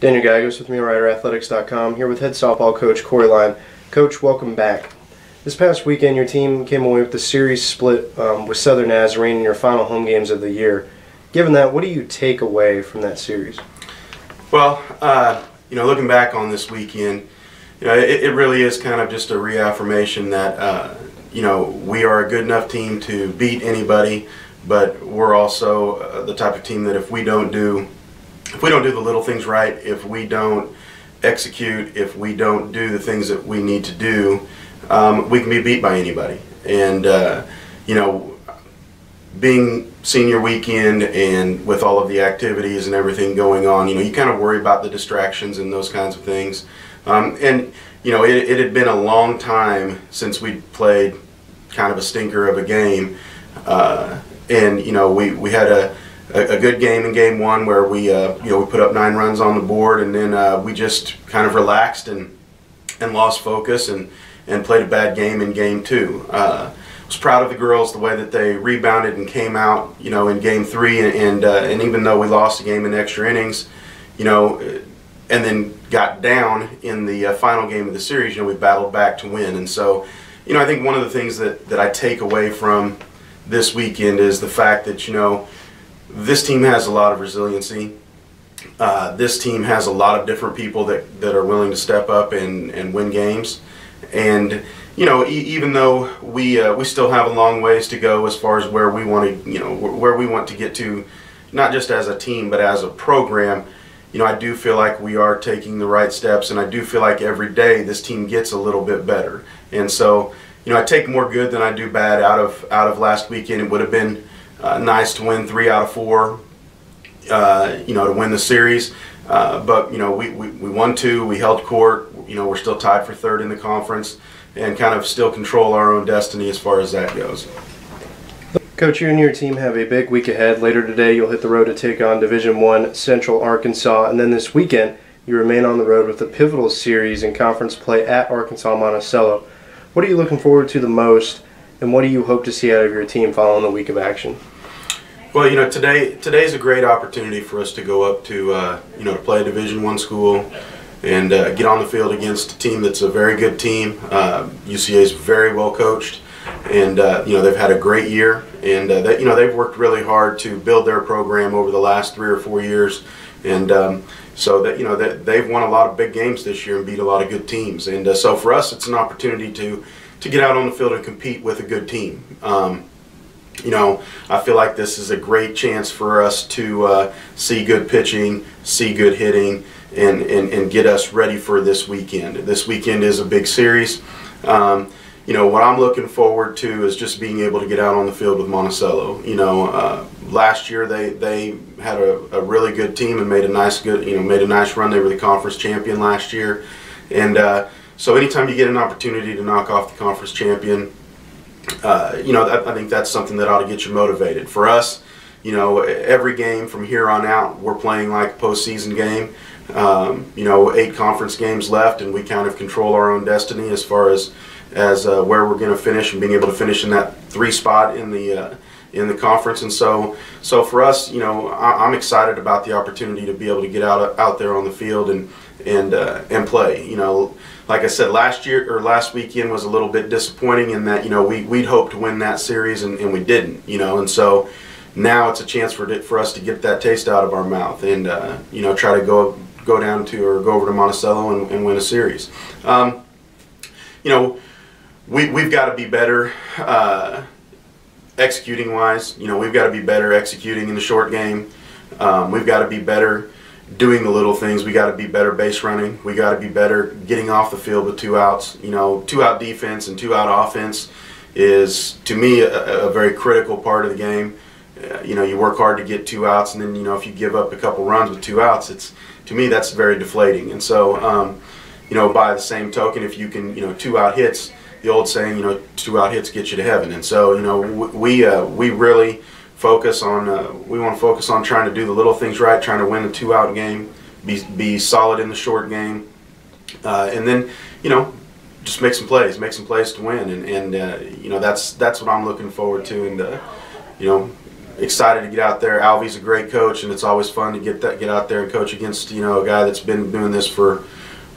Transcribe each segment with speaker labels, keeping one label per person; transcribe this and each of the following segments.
Speaker 1: Daniel Gagos with MeWriterAthletics.com, here with head softball coach Corey Lyon. Coach, welcome back. This past weekend, your team came away with the series split with Southern Nazarene in your final home games of the year. Given that, what do you take away from that series?
Speaker 2: Well, looking back on this weekend, it really is kind of just a reaffirmation that, we are a good enough team to beat anybody, but we're also the type of team that if we don't do the little things right, if we don't execute, if we don't do the things that we need to do, we can be beat by anybody. And, being senior weekend and with all of the activities and everything going on, you kind of worry about the distractions and those kinds of things. It had been a long time since we played kind of a stinker of a game. We had a good game in game one where we put up 9 runs on the board, and then we just kind of relaxed and lost focus and played a bad game in game two. I was proud of the girls, the way that they rebounded and came out, in game 3, and even though we lost the game in extra innings, and then got down in the final game of the series, we battled back to win. And so, I think one of the things that I take away from this weekend is the fact that, this team has a lot of resiliency. This team has a lot of different people that are willing to step up and win games. And, even though we still have a long ways to go as far as where we want to get to, not just as a team, but as a program, I do feel like we are taking the right steps, and I do feel like every day this team gets a little bit better. And so, I take more good than I do bad out of last weekend. It would have been nice to win 3 out of 4, to win the series. But we won 2. We held court. We're still tied for 3rd in the conference, and kind of still control our own destiny as far as that goes.
Speaker 1: Coach, you and your team have a big week ahead. Later today, you'll hit the road to take on Division I Central Arkansas, and then this weekend, you remain on the road with a pivotal series in conference play at Arkansas Monticello. What are you looking forward to the most, and what do you hope to see out of your team following the week of action?
Speaker 2: Well, today's a great opportunity for us to go up to to play a Division I school and get on the field against a team that's a very good team. UCA is very well coached, and they've had a great year, and they've worked really hard to build their program over the last 3 or 4 years, and so that they've won a lot of big games this year and beat a lot of good teams. And so for us, it's an opportunity to get out on the field and compete with a good team. I feel like this is a great chance for us to see good pitching, see good hitting, and get us ready for this weekend. This weekend is a big series. What I'm looking forward to is just being able to get out on the field with Monticello. Last year they had a really good team and made a nice run. They were the conference champion last year, and so anytime you get an opportunity to knock off the conference champion, I think that's something that ought to get you motivated. For us, every game from here on out, we're playing like a postseason game. 8 conference games left, and we kind of control our own destiny as far as where we're going to finish and being able to finish in that 3 spot in the conference. And so for us, I'm excited about the opportunity to be able to get out there on the field and play. Like I said, last weekend was a little bit disappointing in that we'd hoped to win that series and we didn't. And so now it's a chance for us to get that taste out of our mouth and try to go over to Monticello and win a series. We've got to be better executing wise. We've got to be better executing in the short game. We've got to be better doing the little things. We got to be better base running. We got to be better getting off the field with 2 outs. 2-out defense and 2-out offense is, to me, a very critical part of the game. You work hard to get 2 outs, and then if you give up a couple runs with 2 outs, to me that's very deflating. And so by the same token, if you can 2-out hits, the old saying 2-out hits get you to heaven. And so we really focus on we want to focus on trying to do the little things right, trying to win the 2-out game, be solid in the short game, and then just make some plays to win. And that's what I'm looking forward to. And excited to get out there. Alvy's a great coach, and it's always fun to get out there and coach against a guy that's been doing this for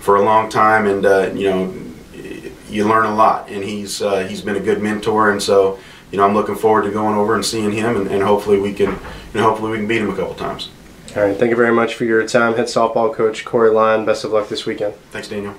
Speaker 2: a long time, and you learn a lot. And he's been a good mentor, and so I'm looking forward to going over and seeing him, and hopefully we can beat him a couple times.
Speaker 1: All right, thank you very much for your time, head softball coach Corey Lyon. Best of luck this weekend.
Speaker 2: Thanks, Daniel.